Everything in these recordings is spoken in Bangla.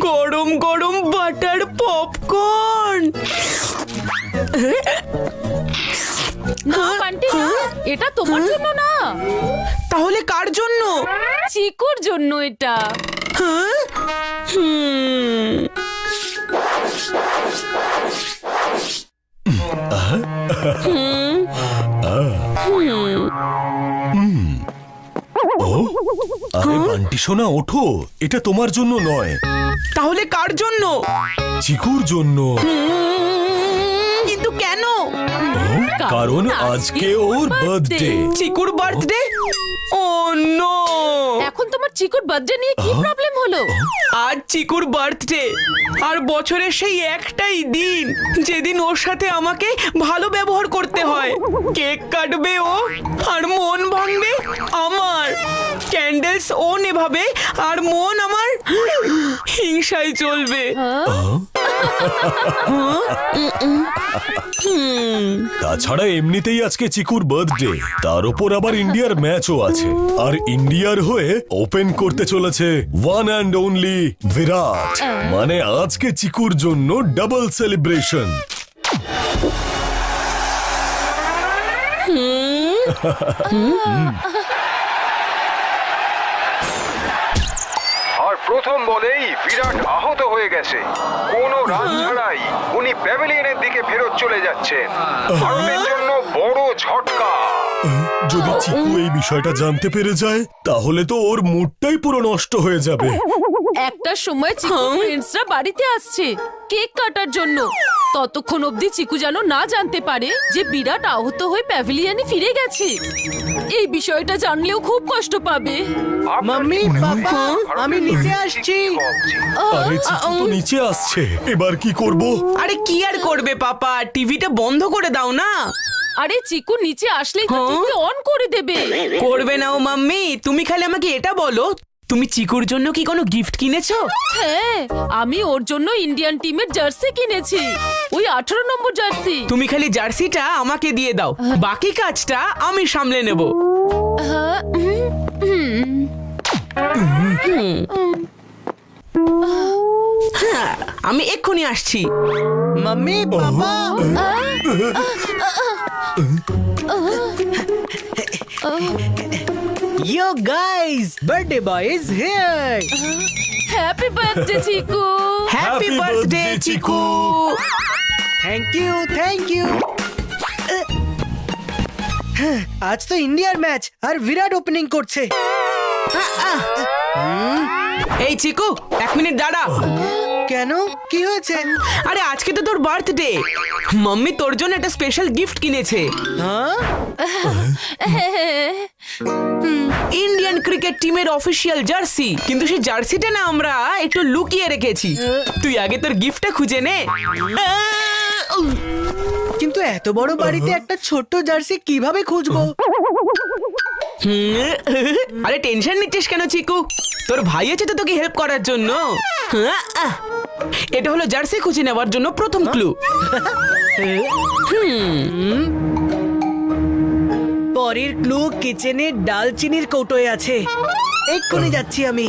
গরম গরম বাটার পপকর্ন। না বান্টি না, এটা তোমার জন্য না। তাহলে কার জন্য? চিকুর জন্য এটা। আরে বান্টি সোনা, ওঠো, এটা তোমার জন্য নয়। তাহলে কার জন্য? চিকুর জন্য। কিন্তু কেন? কারণ আজকে ওর বার্থডে। চিকুর বার্থডে? ও নো! এখন তোমার চিকুর বার্থডে নিয়ে কি প্রবলেম হলো? আজ চিকুর বার্থডে, আর বছরের সেই একটাই দিন যেদিন ওর সাথে আমাকে ভালো ব্যবহার করতে হয়। কেক কাটবে ও, আর মন ভাঙবে আমার। ক্যান্ডেলস ও নেভাবে, আর মন আমার হিংসায় চলবে। তাছাড়া এমনিতেই আজকে চিকুর বার্থডে, তার উপর আবার ইন্ডিয়ার ম্যাচও আছে। আর ইন্ডিয়ার হয়ে ওপেন করতে চলেছে ওয়ান অ্যান্ড অনলি বিরাট। মানে আজকে চিকুর জন্য ডাবল সেলিব্রেশন। আর প্রথম বলেই বিরাট আহত হয়ে গেছে। কোনো রান ছাড়াই উনি প্যাভিলিয়নের দিকে ফেরত চলে যাচ্ছেন। ভারতের জন্য বড় ঝটকা। যদি চিকু এই বিষয়টা জানতে পেরে যায়, তাহলে তো ওর মুডটাই পুরো নষ্ট হয়ে যাবে। একটা সময় চিকু ফ্রেন্ডসরা বাড়িতে আসছে কেক কাটার জন্য। ততক্ষণ অবধি চিকু যেন না জানতে পারে যে বিরাট আহত হয়ে প্যাভিলিয়নে ফিরে গেছে। এই বিষয়টা জানলেও খুব কষ্ট পাবে। মাম্মি, পাপা, আমি নিচে আসছি। আরে চিকু তো নিচে আসছে, এবার কি করব? আরে কি আর করবে পাপা, টিভিটা বন্ধ করে দাও না। আরে চিকু নিচে আসলেই তো টিভি অন করে দেবে। করবে না ও মাম্মি, তুমি খালি আমাকে এটা বলো, তুমি চিকুর জন্য কি কোনো গিফট কিনেছো? হ্যাঁ, আমি ওর জন্য ইন্ডিয়ান টিমের জার্সি কিনেছি, ওই 18 নম্বর জার্সি। তুমি খালি জার্সিটা আমাকে দিয়ে দাও, বাকি কাজটা আমি সামলে নেব। হ্যাঁ, আমি এক্ষুনি আসছি। Mummy, papa, yo guys, birthday boy is here. Happy birthday Chiku. Happy birthday Chiku. Thank you, thank you. আজ তো ইন্ডিয়ার ম্যাচ, আর বিরাট ওপেনিং করছে। এই চিকু, 1 মিনিট দাঁড়া। কেন, কি হয়েছে? আরে আজকে তো তোর বার্থডে, মাম্মি তোর জন্য একটা স্পেশাল গিফট কিনেছে। হ্যাঁ, ইন্ডিয়ান ক্রিকেট টিমের অফিসিয়াল জার্সি। কিন্তু সেই জার্সিটা না আমরা একটু লুকিয়ে রেখেছি। তুই আগে তোর গিফটটা খুঁজে নে। কিন্তু এত বড় বাড়িতে একটা ছোট্ট জার্সি কিভাবে খুঁজবো? আরে টেনশন নিচ্ছিস কেন চিকু, তোর ভাই আছে তো তোকে হেল্প করার জন্য। এটা হলো জার্সি খুঁজে নেওয়ার জন্য প্রথম ক্লু। পরের ক্লু কিচেনের ডালচিনির কৌটোয় আছে। এক্ষুনি যাচ্ছি আমি।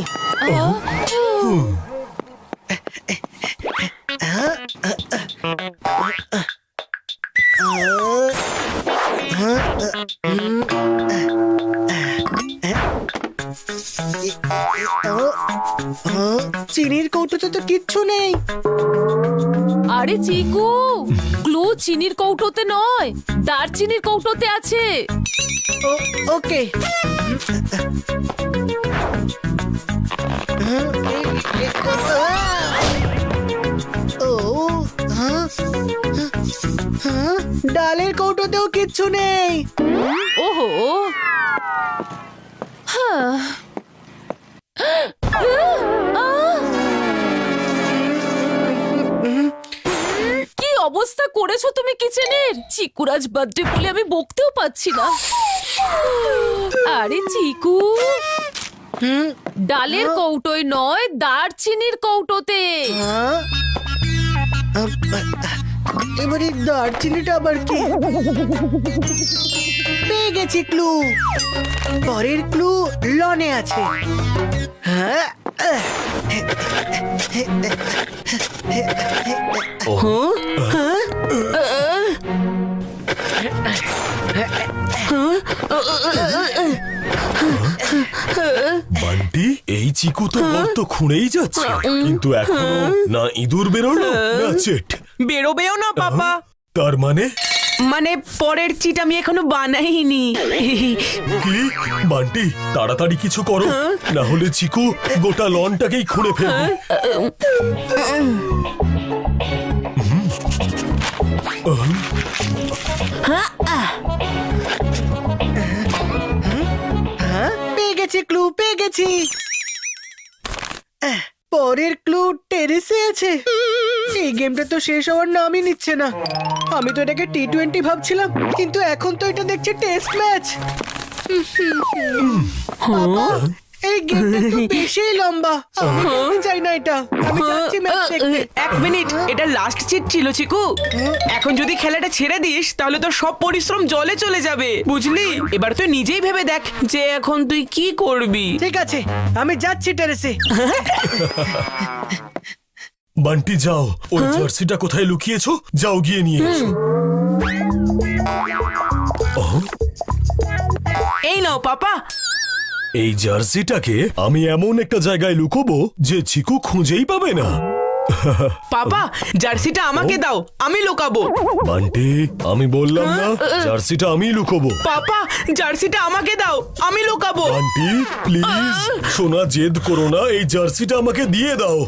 চিনির কৌটোতে তো কিচ্ছু নেই। আরে চিকু, ক্লু চিনির কৌটোতে নয়, দারচিনির কৌটোতে আছে। ওকে, ডালের কৌটোতেও কিচ্ছু নেই। ওহো, কি অবস্থা করেছো তুমি কিচেনের? চিকুরাজ বার্থডে বলে আমি বকতেও পাচ্ছি না। আরে চিকু, ডালের কৌটোয় নয়, দারচিনির কৌটোতে। এবারে দারচিনিটা আবার কি? পেয়ে গেছি ক্লু। পরের ক্লু লনে আছে। হ্যাঁ, বান্টি, এই চিকু তো গর্ত খুঁড়েই যাচ্ছে, কিন্তু এখনো না ইঁদুর বেরোলো না চেট। বেরোবেও না পাপা। তার মানে মানে পরের চিট আমি এখনো বানাইনি। কি? বান্টি, তাড়াতাড়ি কিছু করো, না হলে চিকু গোটা লনটাকেই খুঁড়ে ফেলবে। পেয়ে গেছি ক্লু, পেয়ে গেছি। পরের ক্লু টেরেসে আছে। এই গেমটা তো শেষ হওয়ার নামই নিচ্ছে না। আমি তো এটাকে T20 ভাবছিলাম, কিন্তু এখন তো এটা দেখছি টেস্ট ম্যাচ। এই গেমটা তো বেশি লম্বা। আমি চাই না এটা। আমি যাচ্ছি ম্যাচ দেখতে। এক মিনিট, এটা লাস্ট চিট ছিল চিকু। এখন যদি খেলাটা ছেড়ে দিস তাহলে তো সব পরিশ্রম জলে চলে যাবে, বুঝলি? এবার তুই নিজেই ভেবে দেখ যে এখন তুই কি করবি। ঠিক আছে, আমি যাচ্ছি টেরেসে। বান্টি যাও, ওই জার্সিটা কোথায় লুকিয়েছো? যাও গিয়ে নিয়ে এসো। এই নাও পাপা। এই জার্সিটাকে আমি এমন একটা জায়গায় লুকোবো যে চিকু খুঁজেই পাবে না। পাপা, জার্সিটা আমাকে দাও, আমি লুকাবো। বান্টি, আমি বললাম না জার্সিটা আমি লুকোবো। পাপা, জার্সিটা আমাকে দাও, আমি লুকাবো। বান্টি প্লিজ, সোনা জেদ করো না, এই জার্সিটা আমাকে দিয়ে দাও।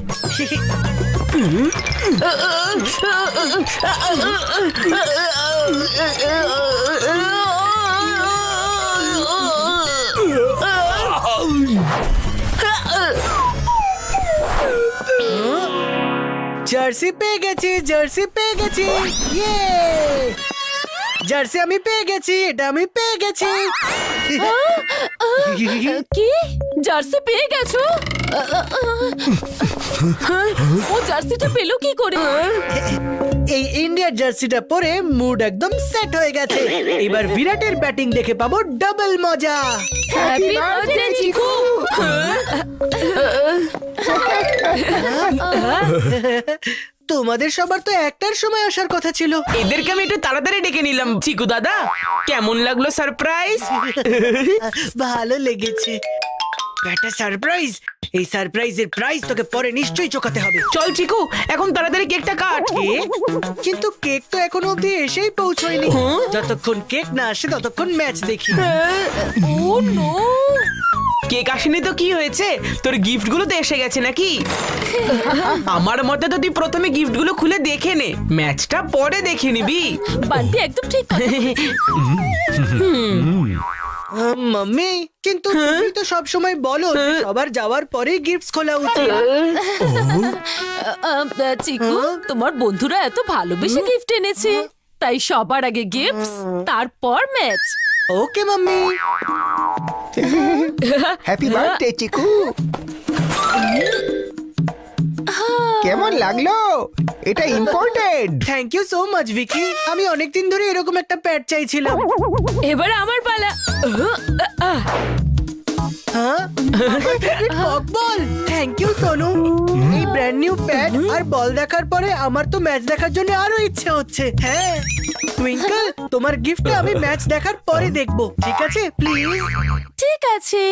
জার্সি পেয়ে গেছি, জার্সি পেয়ে গেছি। ইয়ে, জার্সি আমি পেয়ে গেছি, এটা আমি পেয়ে গেছি। কি জার্সি পেয়ে গেছো? ও জার্সিটা পেলো কি করে? এই ইন্ডিয়ার জার্সিটা পরে মুড একদম সেট হয়ে গেছে। এবার বিরাটের ব্যাটিং দেখে পাবো ডাবল মজা। হ্যাপি বার্থডে চিকু। তোমাদের সবার তো একটার সময় আসার কথা ছিল। এদেরকে আমি একটু তাড়াতাড়ি ডেকে নিলাম। চিকু দাদা, কেমন লাগলো সারপ্রাইজ? ভালো লেগেছে। একটা সারপ্রাইজ। এই সারপ্রাইজের প্রাইজ তোকে পরে নিশ্চয়ই চোকাতে হবে। চল চিকু, এখন তাড়াতাড়ি কেকটা কাট। কেক? কিন্তু কেক তো এখনো অবধি এসেই পৌঁছয়নি। যতক্ষণ কেক না আসে ততক্ষণ ম্যাচ দেখি। ও নো, কেক আসেনি তো কি হয়েছে? তোর গিফট গুলো তো এসে গেছে নাকি? আমার মতে তো তুই প্রথমে গিফট গুলো খুলে দেখে নে, ম্যাচটা পরে দেখে নিবি। বান্টি একদম ঠিক কথা বলেছে। মাম্মি, কিন্তু তুমি তো সব সময় বলো যে সবার যাওয়ার পরেই গিফটস খোলা উচিত। চিকু, তোমার বন্ধুরা এত ভালোবেসে গিফট এনেছে, তাই সবার আগে গিফট, তারপর match. Okay mummy. Happy birthday Chiku. কেমন লাগলো? এটা important. Thank you so much Vicky. আমি অনেকদিন ধরে এরকম একটা প্যাড চাইছিলাম। এবার আমার পালা। হ্যাঁ, বল। Thank you Sonu. এই ব্র্যান্ড নিউ প্যাড আর বল দেখার পরে আমার তো ম্যাচ দেখার জন্য আরো ইচ্ছে হচ্ছে। হ্যাঁ টুইঙ্কল, তোমার গিফট আমি ম্যাচ দেখার পরে দেখবো, ঠিক আছে? প্লিজ। ঠিক আছে।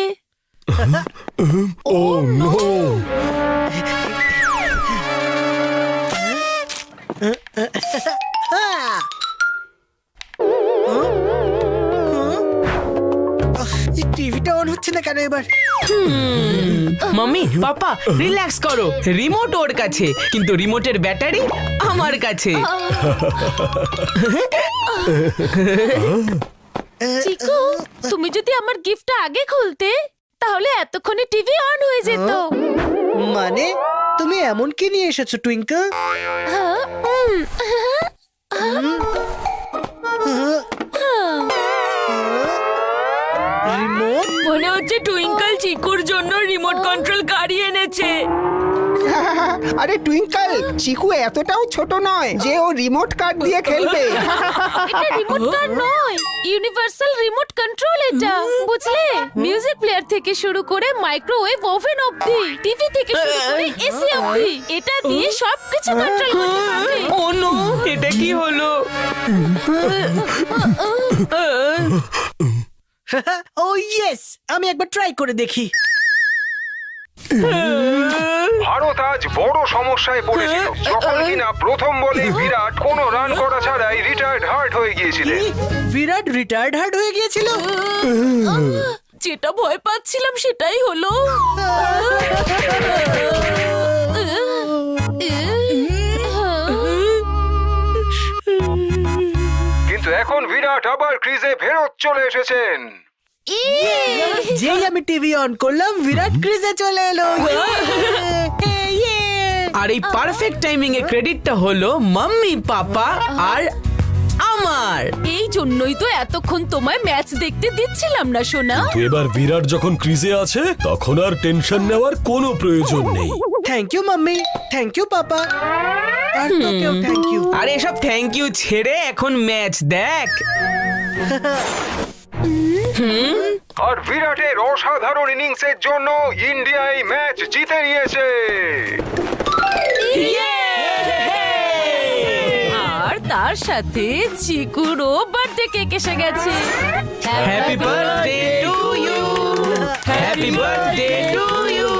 ও নো, টিভিটা অন হচ্ছে না কেন এবার? মাম্মি পাপা রিল্যাক্স করো, রিমোট ওর কাছে, কিন্তু রিমোটের ব্যাটারি আমার কাছে। চিকু, তুমি যদি আমার গিফটটা আগে খুলতে তাহলে এতক্ষণে টিভি অন হয়ে যেত। মানে তুমি এমন কি নিয়ে এসেছো টুইঙ্কল? রিমোট? মনে হচ্ছে টুইঙ্কল চিকুর জন্য রিমোট কন্ট্রোল গাড়ি এনেছে। আরে টুইঙ্কল, চিকু এতটাও ছোট নয় যে ও রিমোট কার দিয়ে খেলবে। এটা রিমোট কার নয়, ইউনিভার্সাল রিমোট কন্ট্রোল এটা, বুঝলে? মিউজিক প্লেয়ার থেকে শুরু করে মাইক্রোওয়েভ ওভেন অবধি, টিভি থেকে শুরু করে এসি অবধি, এটা দিয়ে সবকিছু কন্ট্রোল করতে পারবে। ও নো, এটা কি হলো? ও ইয়েস, আমি একবার ট্রাই করে দেখি। ভারত আজ বড় সমস্যায় পড়েছিল যখন কিনা প্রথম বলে বিরাট কোনো রান করা ছাড়াই রিটায়ার্ড হার্ট হয়ে গিয়েছিলেন। কি? বিরাট রিটায়ার্ড হার্ট হয়ে গিয়েছিল? যেটা ভয় পাচ্ছিলাম সেটাই হলো। কিন্তু এখন বিরাট আবার ক্রিজে ফেরত চলে এসেছেন। যেই আমি টিভি অন করলাম, বিরাট ক্রিজে চলে এলো। আর এই পারফেক্ট টাইমিং এর ক্রেডিটটা হলো মাম্মি, পাপা আর আমার। এই জন্যই তো এতক্ষণ তোমায় ম্যাচ দেখতে দিচ্ছিলাম না, সোনা। তো এবার বিরাট যখন ক্রিজে আছে তখন আর টেনশন নেওয়ার কোনো প্রয়োজন নেই। Thank you mummy, thank you papa, আর তোকেও থ্যাংক ইউ। আর এসব থ্যাংক ইউ ছেড়ে এখন ম্যাচ দেখ। আর বিরাটের অসাধারণ ইনিংসের জন্য ইন্ডিয়া এই ম্যাচ জিতে নিয়েছে। আর তার সাথে চিকুরও বার্থডে কেক এসে গেছে। Happy birthday to you, happy birthday to you.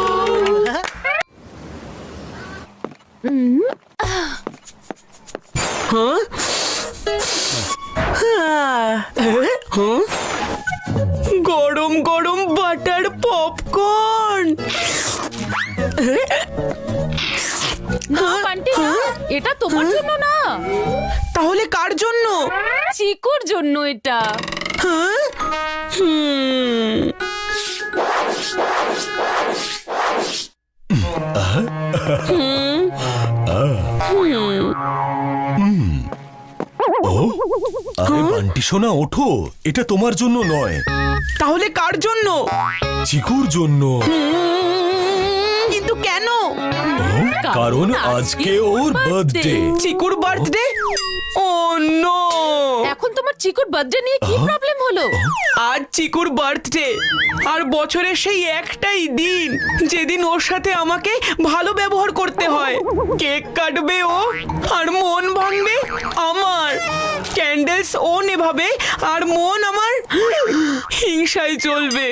গরম গরম বাটার পপকর্ন। না বান্টি, না, এটা তোমার জন্য না, তাহলে কার জন্য? চিকুর জন্য এটা। হ্যাঁ? ও আরে বান্টি সোনা, ওঠো, এটা তোমার জন্য নয়, তাহলে কার জন্য? চিকুর জন্য। কিন্তু কেন? কারণ আজকে ওর বার্থডে। চিকুর বার্থডে? ও নো! এখন তোমার চিকুর বার্থডে নিয়ে কি প্রবলেম হলো? আজ চিকুর বার্থডে, আর বছরের সেই একটাই দিন যেদিন ওর সাথে আমাকে ভালো ব্যবহার করতে হয়। কেক কাটবে ও, আর মন ভাঙবে আমার। ক্যান্ডেলস ও নেভাবে, আর মন আমার হিংসায় চলবে।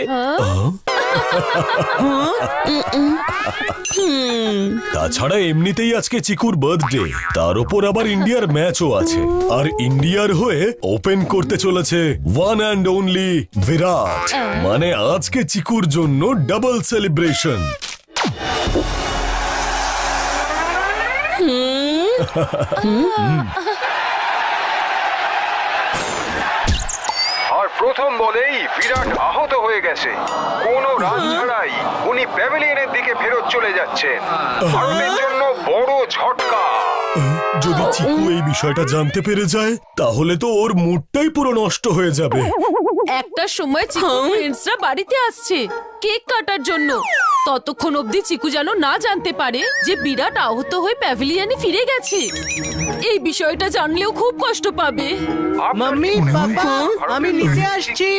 তাছাড়া এমনিতেই আজকে চিকুর বার্থডে, তার উপর আবার ইন্ডিয়ার ম্যাচও আছে, আর ইন্ডিয়ার হয়ে ওপেন করতে চলেছে ওয়ান অ্যান্ড অনলি বিরাট। মানে আজকে চিকুর জন্য ডাবল সেলিব্রেশন। আর প্রথম বলেই বিরাট আহত হয়ে গেছে। কোনো রান ছাড়াই উনি প্যাভিলিয়নের দিকে ফেরত চলে যাচ্ছেন। ভারতের জন্য বড় ঝটকা। যদি চিকু এই বিষয়টা জানতে পেরে যায় তাহলে তো ওর মুডটাই পুরো নষ্ট হয়ে যাবে। একটা সময় চিকু ফ্রেন্ডসরা বাড়িতে আসছে কেক কাটার জন্য, ততক্ষণ অবধি চিকু যেন না জানতে পারে যে বিরাট আহত হয়ে প্যাভিলিয়নে ফিরে গেছে। এই বিষয়টা জানলেও খুব কষ্ট পাবে। মাম্মি, পাপা, আমি নিচে আসছি।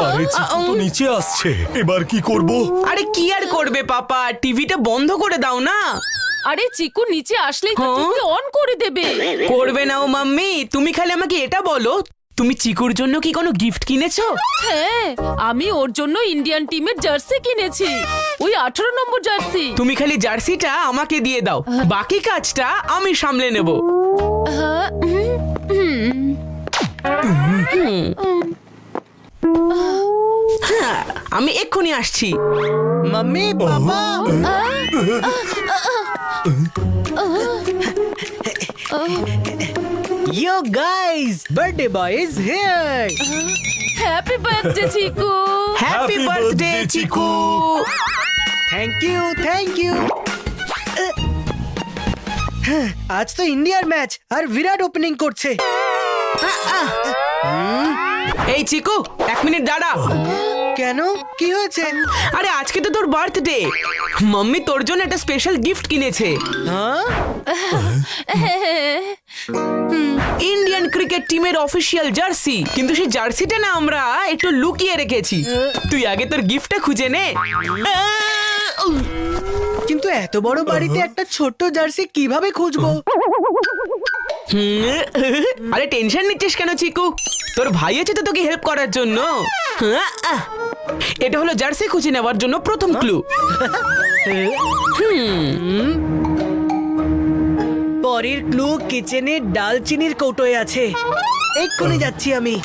আরে চিকু তো নিচে আসছে, এবার কি করব? আরে কি আর করবে পাপা, টিভিটা বন্ধ করে দাও না। আরে চিকু নিচে আসলেই তো টিভি অন করে দেবে। করবে না ও মাম্মি, তুমি খালি আমাকে এটা বলো, তুমি চিকুর জন্য কি কোনো গিফট কিনেছো? হ্যাঁ, আমি ওর জন্য ইন্ডিয়ান টিমের জার্সি কিনেছি, ওই 18 নম্বর জার্সি। তুমি খালি জার্সিটা আমাকে দিয়ে দাও, বাকি কাজটা আমি সামলে নেব। হ্যাঁ, আমি এক্ষুনি আসছি। Mummy, papa, yo guys, birthday boy is here. Happy birthday Chiku. Happy birthday Chiku. Thank you, thank you. আজ তো ইন্ডিয়ার ম্যাচ, আর বিরাট ওপেনিং করছে। এই চিকু, 1 মিনিট দাঁড়া। কেন কি হয়েছে? আরে আজকে তো তোর বার্থডে, মাম্মি তোর জন্য একটা স্পেশাল গিফট কিনেছে। ইন্ডিয়ান ক্রিকেট টিমের অফিসিয়াল জার্সি, কিন্তু সেই জার্সিটা না আমরা একটু লুকিয়ে রেখেছি। তুই আগে তোর গিফটটা খুঁজে নে। কিন্তু এত বড় বাড়িতে একটা ছোট্ট জার্সি কিভাবে খুঁজবো? আরে টেনশন নিচ্ছিস কেন চিকু, তোর ভাই আছে তো তোকে হেল্প করার জন্য। এটা হলো জার্সি খুঁজে নেওয়ার জন্য প্রথম ক্লু। পরের ক্লু কিচেনে ডালচিনির কৌটোয় আছে। এক্ষুনি যাচ্ছি আমি।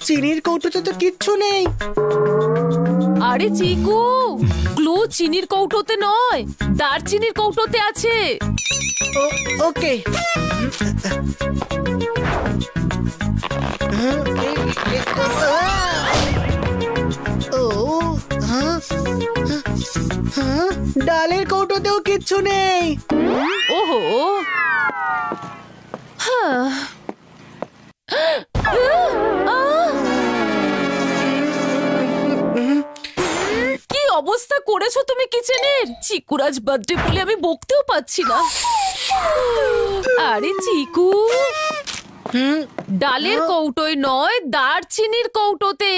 চিনির কৌটোতে তো কিচ্ছু নেই। আরে চিকু, ক্লু চিনির কৌটোতে নয়, দারচিনির কৌটোতে আছে। ওকে। ডালের কৌটোতেও কিচ্ছু নেই। ওহো, হ্যাঁ। কি অবস্থা করেছো তুমি কিচেনের? চিকুরাজ বার্থডে বলে আমি বকতেও পাচ্ছি না। আরে চিকু, ডালের কৌটোয় নয়, দারচিনির কৌটোতে।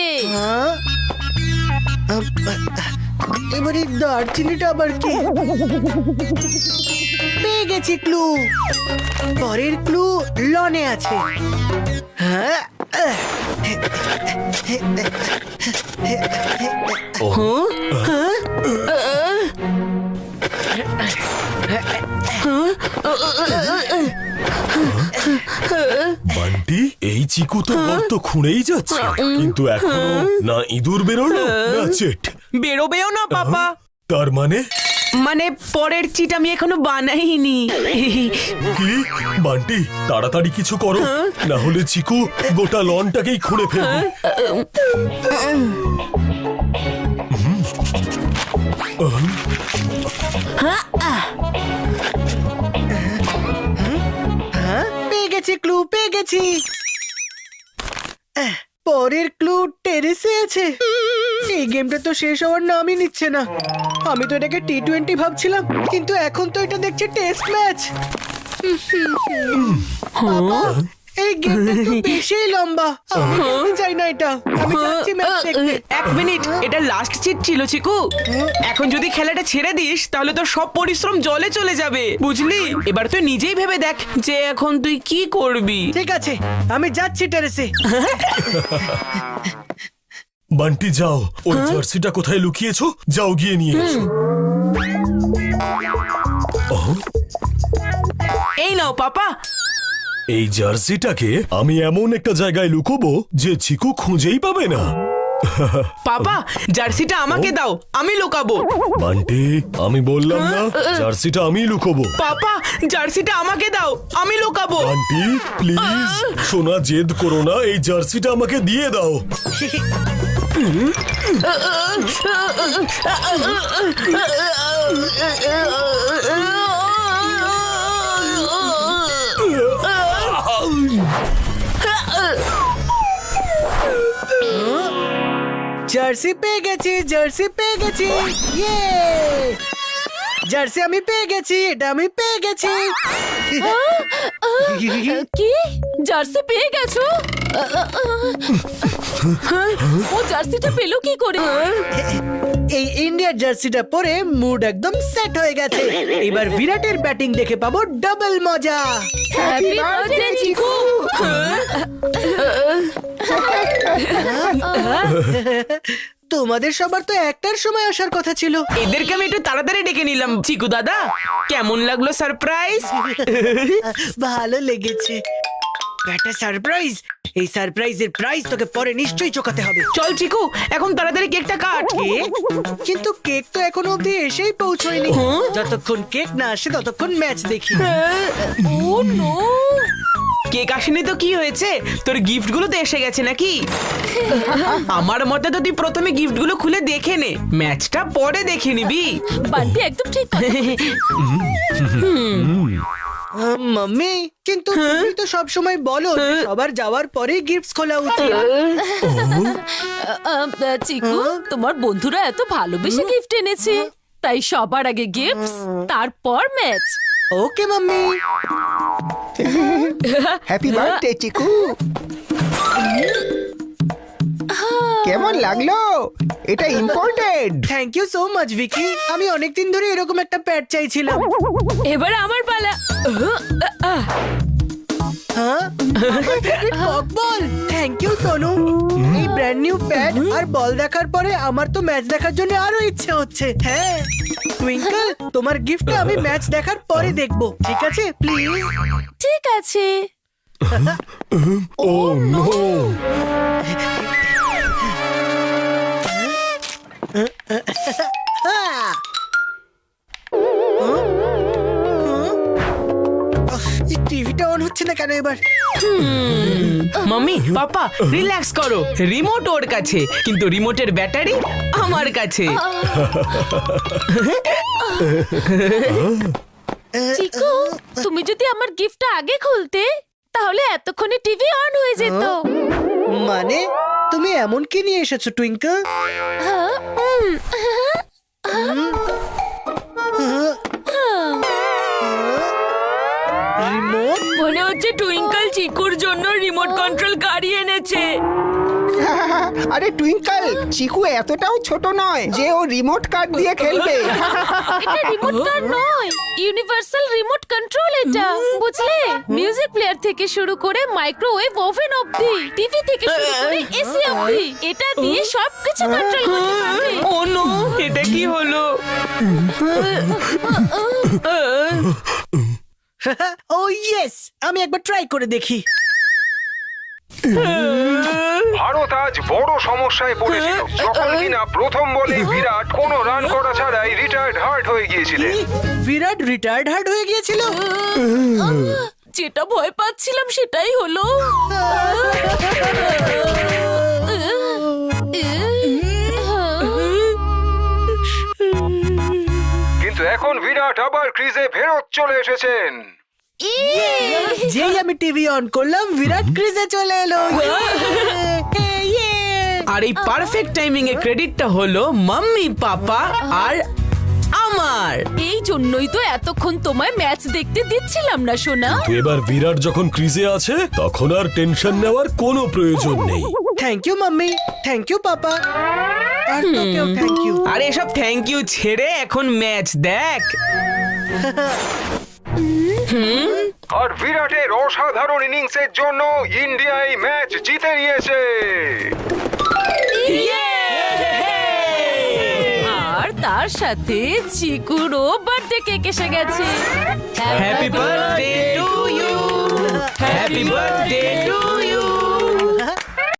এবারে দারচিনিটা আবার কি? পেয়ে গেছি ক্লু। পরের ক্লু লনে আছে। বান্টি, এই চিকু তো রক্ত খুঁড়েই যাচ্ছে, কিন্তু এখনো না ইঁদুর বেরোলো না চেট। বেরোবেও না পাপা। তার মানে মানে পরের চিট আমি এখনো বানাইনি। কি? বান্টি তাড়াতাড়ি কিছু করো, না হলে চিকু গোটা লনটাকেই খুঁড়ে ফেলবে। পেয়ে গেছি ক্লু, পেয়ে গেছি। পরের ক্লু টেরেসে আছে। এই গেমটা তো শেষ হওয়ার নামই নিচ্ছে না। আমি তো এটাকে T20 ভাবছিলাম, কিন্তু এখন তো এটা দেখছি টেস্ট ম্যাচ। এই গেমটা তো বেশি লম্বা। আমি খেলতে চাই না এটা। আমি যাচ্ছি ম্যাচ দেখতে। এক মিনিট, এটা লাস্ট চিট ছিল চিকু। এখন যদি খেলাটা ছেড়ে দিস তাহলে তো সব পরিশ্রম জলে চলে যাবে, বুঝলি? এবার তুই নিজেই ভেবে দেখ যে এখন তুই কি করবি। ঠিক আছে, আমি যাচ্ছি টেরেসে। বান্টি যাও, ওই জার্সিটা কোথায় লুকিয়েছো যাও গিয়ে নিয়ে এসো। এই নাও পাপা। এই জার্সিটাকে আমি এমন একটা জায়গায় লুকোবো যে চিকু খুঁজেই পাবে না। পাপা জার্সিটা আমাকে দাও, আমি লুকাবো। বান্টি, আমি বললাম না জার্সিটা আমি লুকোবো। পাপা জার্সিটা আমাকে দাও, আমি লুকাবো। বান্টি প্লিজ, সোনা জেদ করো না, এই জার্সিটা আমাকে দিয়ে দাও। জার্সি পেয়ে গেছি, জার্সি পেয়ে গেছি। ইয়ে, জার্সি আমি পেয়ে গেছি, এটা আমি পেয়ে গেছি। কি জার্সি পেয়ে গেছো? ও জার্সিটা পেলো কি করে? এই ইন্ডিয়ার জার্সিটা পরে মুড একদম সেট হয়ে গেছে। এবার বিরাটের ব্যাটিং দেখে পাবো ডাবল মজা। হ্যাপি বার্থডে চিকু। তোমাদের সবার তো একটার সময় আসার কথা ছিল। এদেরকে আমি একটু তাড়াতাড়ি ডেকে নিলাম। চিকু দাদা, কেমন লাগলো সারপ্রাইজ? ভালো লেগেছে। একটা সারপ্রাইজ। এই সারপ্রাইজের প্রাইস তোকে পরে নিশ্চয়ই চোকাতে হবে। চল চিকু, এখন তাড়াতাড়ি কেকটা কাট। কেক? কিন্তু কেক তো এখনো অবধি এসেই পৌঁছয়নি। যতক্ষণ কেক না আসে ততক্ষণ ম্যাচ দেখি। ও নো, কেক আসেনি তো কি হয়েছে, তোর গিফট গুলো তো এসে গেছে নাকি? আমার মতে তো তুই প্রথমে গিফট গুলো খুলে দেখে নে, ম্যাচটা পরে দেখে নিবি। বান্টি একদম ঠিক কথা। মাম্মি, কিন্তু তুমি তো সব সময় বলো যে সবার যাওয়ার পরেই গিফটস খোলা উচিত। চিকু, তোমার বন্ধুরা এত ভালোবেসে গিফট এনেছে, তাই সবার আগে গিফট, তারপর match. Okay mummy. Happy birthday Chiku. কেমন লাগলো? এটা important. Thank you so much Vicky. আমি অনেকদিন ধরে এরকম একটা প্যাড চাইছিলাম। এবার আমার পালা। হ্যাঁ, বল। Thank you Sonu. এই ব্র্যান্ড নিউ প্যাড আর বল দেখার পরে আমার তো ম্যাচ দেখার জন্য আরো ইচ্ছে হচ্ছে। হ্যাঁ টুইঙ্কল, তোমার গিফটটা আমি ম্যাচ দেখার পরে দেখবো, ঠিক আছে প্লিজ? ঠিক আছে। ও নো! এই টিভিটা অন হচ্ছে না কেন এবার? মাম্মি পাপা রিল্যাক্স করো, রিমোট ওর কাছে, কিন্তু রিমোটের ব্যাটারি আমার কাছে। চিকু, তুমি যদি আমার গিফটটা আগে খুলতে, তাহলে এতক্ষণে টিভি অন হয়ে যেত। মানে তুমি এমন কি নিয়ে এসেছো টুইঙ্কল? রিমোট? মনে হচ্ছে টুইঙ্কল চিকুর জন্য রিমোট কন্ট্রোল গাড়ি এনেছে। আরে টুইঙ্কল, চিকু এতটাও ছোট নয় যে ও রিমোট কার দিয়ে খেলবে। এটা রিমোট কার নয়, ইউনিভার্সাল রিমোট কন্ট্রোল এটা, বুঝলে? মিউজিক প্লেয়ার থেকে শুরু করে মাইক্রোওয়েভ ওভেন অবধি, টিভি থেকে শুরু করে এসি অবধি, এটা দিয়ে সবকিছু কন্ট্রোল করতে পারবে। ও নো, এটা কি হলো? ও ইয়েস, আমি একবার ট্রাই করে দেখি। ভারত আজ বড় সমস্যায় পড়েছিল যখন কিনা প্রথম বলে বিরাট কোনো রান করা ছাড়াই রিটায়ার্ড হার্ট হয়ে গিয়েছিলেন। কি? বিরাট রিটায়ার্ড হার্ট হয়ে গিয়েছিল? যেটা ভয় পাচ্ছিলাম সেটাই হলো। কিন্তু এখন বিরাট আবার ক্রিজে ফেরত চলে এসেছেন। যেই আমি টিভি অন করলাম বিরাট ক্রিজে চলে এলো। আর এই পারফেক্ট টাইমিং এর ক্রেডিটটা হলো মাম্মি পাপা আর আমার। এই জন্যই তো এতক্ষণ তোমায় ম্যাচ দেখতে দিচ্ছিলাম না সোনা। তো এবার বিরাট যখন ক্রিজে আছে তখন আর টেনশন নেওয়ার কোনো প্রয়োজন নেই। Thank you mummy, thank you papa, আর তোকেও থ্যাংক ইউ। আর এসব থ্যাংক ইউ ছেড়ে এখন ম্যাচ দেখ। আর বিরাটের অসাধারণ ইনিংসের জন্য ইন্ডিয়া এই ম্যাচ জিতে নিয়েছে। আর তার সাথে চিকুরও বার্থডে কেক এসে গেছে। Happy birthday to you, happy birthday to you.